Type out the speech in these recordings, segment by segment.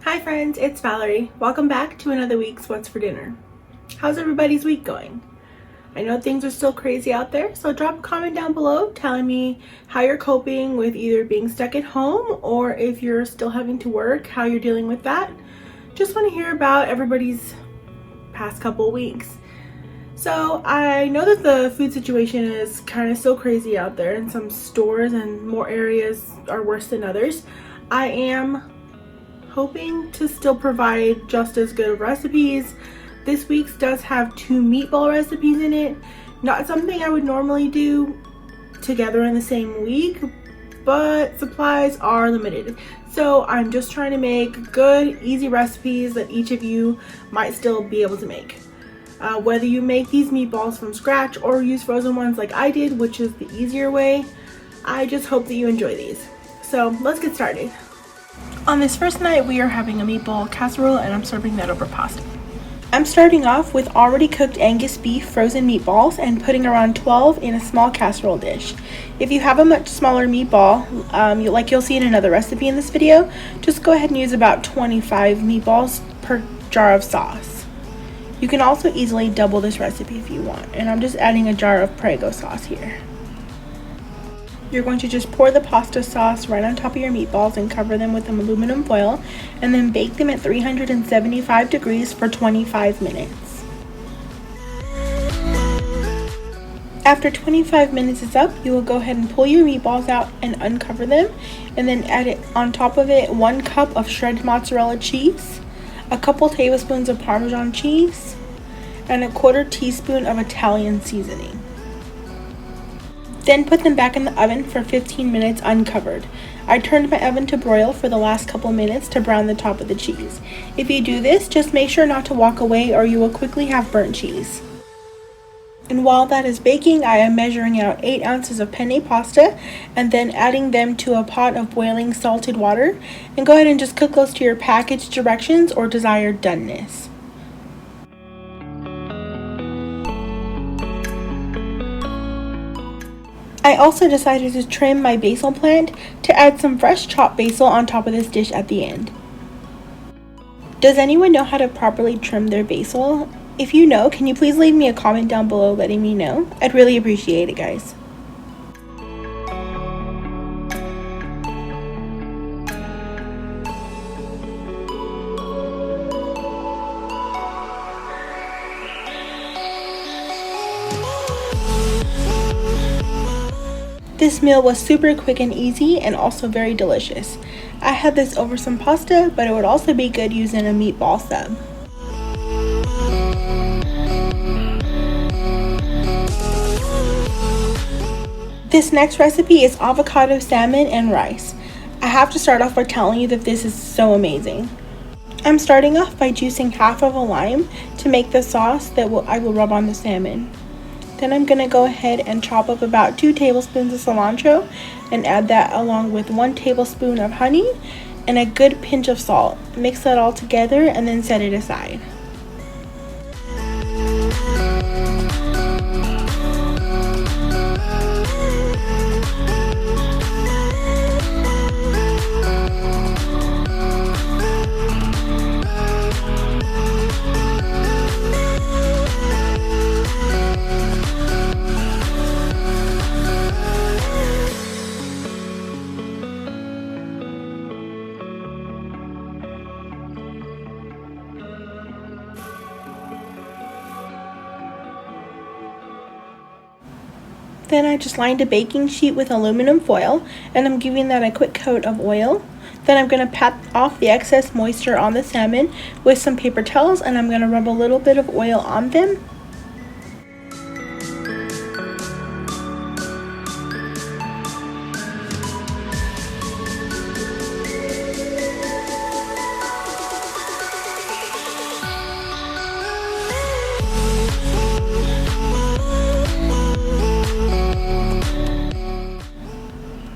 Hi friends, it's Valerie. Welcome back to another week's What's for Dinner. How's everybody's week going? I know things are still crazy out there, so drop a comment down below telling me how you're coping with either being stuck at home or if you're still having to work, how you're dealing with that. Just want to hear about everybody's past couple weeks. So I know that the food situation is kind of still crazy out there in some stores, and more areas are worse than others. I am hoping to still provide just as good of recipes. This week's does have 2 meatball recipes in it. Not something I would normally do together in the same week, but supplies are limited. So I'm just trying to make good, easy recipes that each of you might still be able to make. Whether you make these meatballs from scratch or use frozen ones like I did, which is the easier way, I just hope that you enjoy these. So let's get started. On this first night, we are having a meatball casserole, and I'm serving that over pasta. I'm starting off with already cooked Angus beef frozen meatballs and putting around 12 in a small casserole dish. If you have a much smaller meatball, you'll see in another recipe in this video, just go ahead and use about 25 meatballs per jar of sauce. You can also easily double this recipe if you want, and I'm just adding a jar of Prego sauce here. You're going to just pour the pasta sauce right on top of your meatballs and cover them with aluminum foil, and then bake them at 375 degrees for 25 minutes. After 25 minutes is up, you will go ahead and pull your meatballs out and uncover them, and then add it on top of it 1 cup of shredded mozzarella cheese, a couple tablespoons of Parmesan cheese, and a 1/4 teaspoon of Italian seasoning. Then put them back in the oven for 15 minutes uncovered. I turned my oven to broil for the last couple minutes to brown the top of the cheese. If you do this, just make sure not to walk away or you will quickly have burnt cheese. And while that is baking, I am measuring out 8 ounces of penne pasta and then adding them to a pot of boiling salted water, and go ahead and just cook those to your package directions or desired doneness. I also decided to trim my basil plant to add some fresh chopped basil on top of this dish at the end. Does anyone know how to properly trim their basil? If you know, can you please leave me a comment down below letting me know? I'd really appreciate it, guys. This meal was super quick and easy, and also very delicious. I had this over some pasta, but it would also be good using a meatball sub. This next recipe is avocado, salmon, and rice. I have to start off by telling you that this is so amazing. I'm starting off by juicing half of a lime to make the sauce that I will rub on the salmon. Then I'm going to go ahead and chop up about 2 tablespoons of cilantro and add that along with 1 tablespoon of honey and a good pinch of salt. Mix that all together and then set it aside. Then I just lined a baking sheet with aluminum foil, and I'm giving that a quick coat of oil. Then I'm going to pat off the excess moisture on the salmon with some paper towels, and I'm going to rub a little bit of oil on them.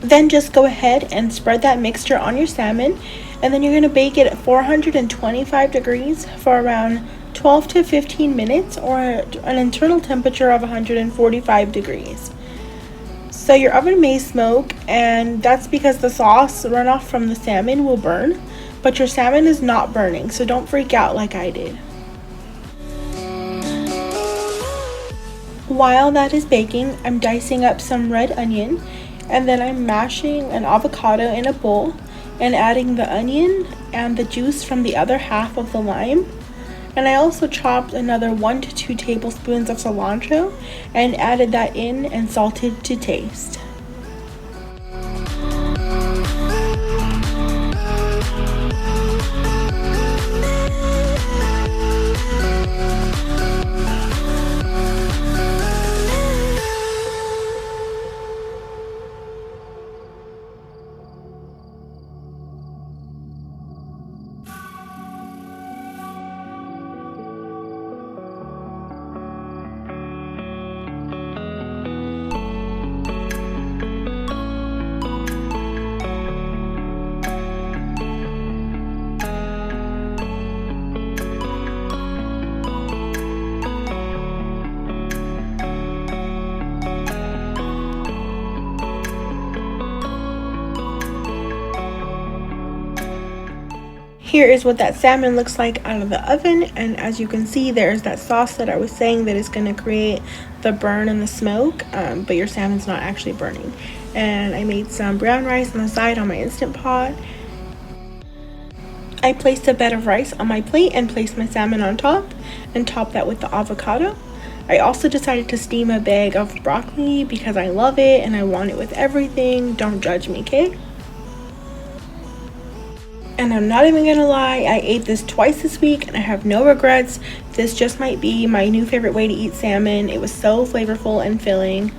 Then just go ahead and spread that mixture on your salmon, and then you're going to bake it at 425 degrees for around 12 to 15 minutes, or an internal temperature of 145 degrees. So your oven may smoke, and that's because the sauce runoff from the salmon will burn. but your salmon is not burning, so don't freak out like I did. While that is baking, I'm dicing up some red onion, and then I'm mashing an avocado in a bowl and adding the onion and the juice from the other half of the lime. And I also chopped another 1 to 2 tablespoons of cilantro and added that in and salted to taste. Here is what that salmon looks like out of the oven, and as you can see, there's that sauce that I was saying that is going to create the burn and the smoke, but your salmon's not actually burning. And I made some brown rice on the side on my Instant Pot. I placed a bed of rice on my plate and placed my salmon on top and topped that with the avocado. I also decided to steam a bag of broccoli because I love it and I want it with everything. Don't judge me, okay? And I'm not even gonna lie, I ate this twice this week and I have no regrets. This just might be my new favorite way to eat salmon. It was so flavorful and filling.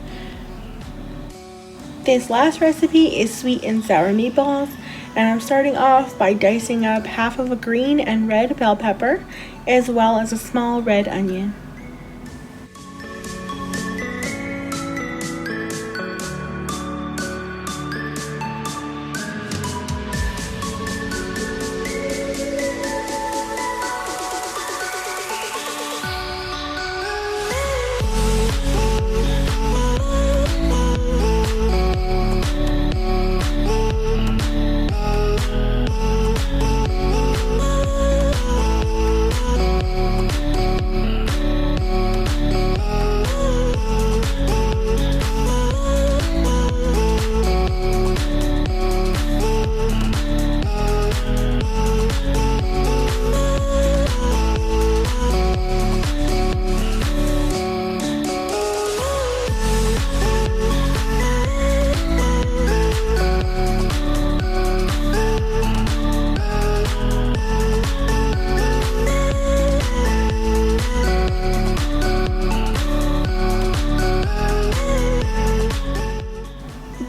This last recipe is sweet and sour meatballs, and I'm starting off by dicing up half of a green and red bell pepper, as well as a small red onion.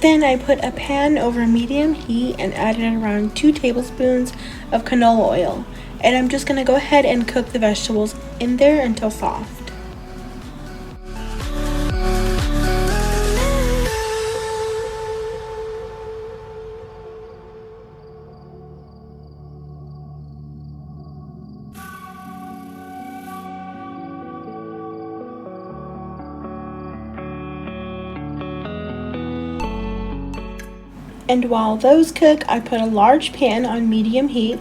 Then I put a pan over medium heat and added around 2 tablespoons of canola oil. And I'm just going to go ahead and cook the vegetables in there until soft. And while those cook, I put a large pan on medium heat,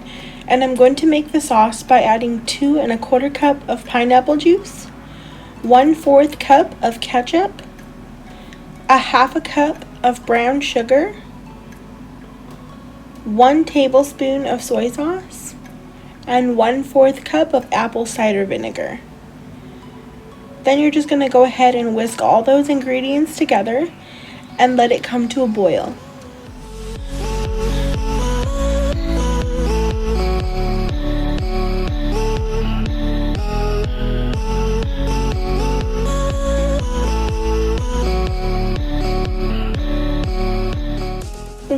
and I'm going to make the sauce by adding 2 1/4 cup of pineapple juice, 1/4 cup of ketchup, a 1/2 cup of brown sugar, 1 tablespoon of soy sauce, and 1/4 cup of apple cider vinegar. Then you're just going to go ahead and whisk all those ingredients together and let it come to a boil.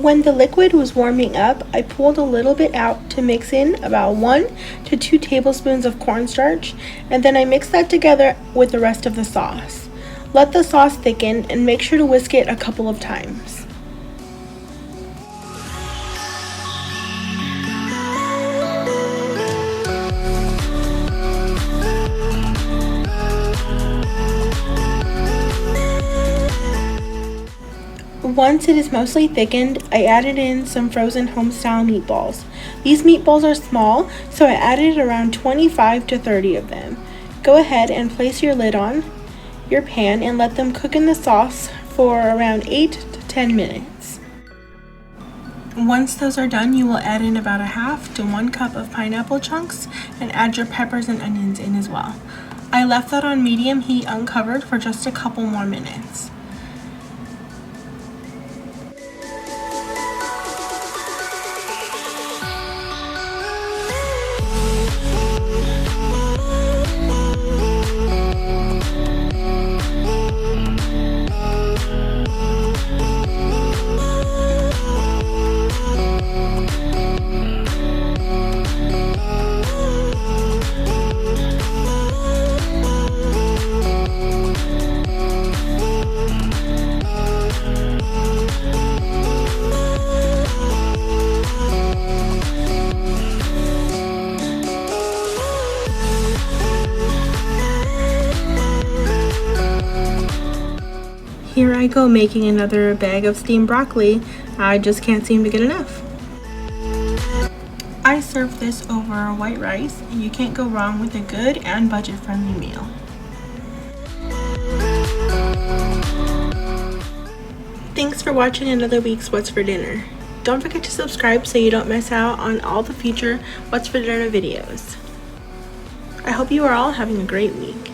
When the liquid was warming up, I pulled a little bit out to mix in about 1 to 2 tablespoons of cornstarch, and then I mixed that together with the rest of the sauce. Let the sauce thicken and make sure to whisk it a couple of times. Once it is mostly thickened, I added in some frozen home-style meatballs. These meatballs are small, so I added around 25 to 30 of them. Go ahead and place your lid on your pan and let them cook in the sauce for around 8 to 10 minutes. Once those are done, you will add in about a half to 1 cup of pineapple chunks and add your peppers and onions in as well. I left that on medium heat uncovered for just a couple more minutes. Here I go making another bag of steamed broccoli. I just can't seem to get enough. I serve this over white rice, and you can't go wrong with a good and budget-friendly meal. Thanks for watching another week's What's for Dinner. Don't forget to subscribe so you don't miss out on all the future What's for Dinner videos. I hope you are all having a great week.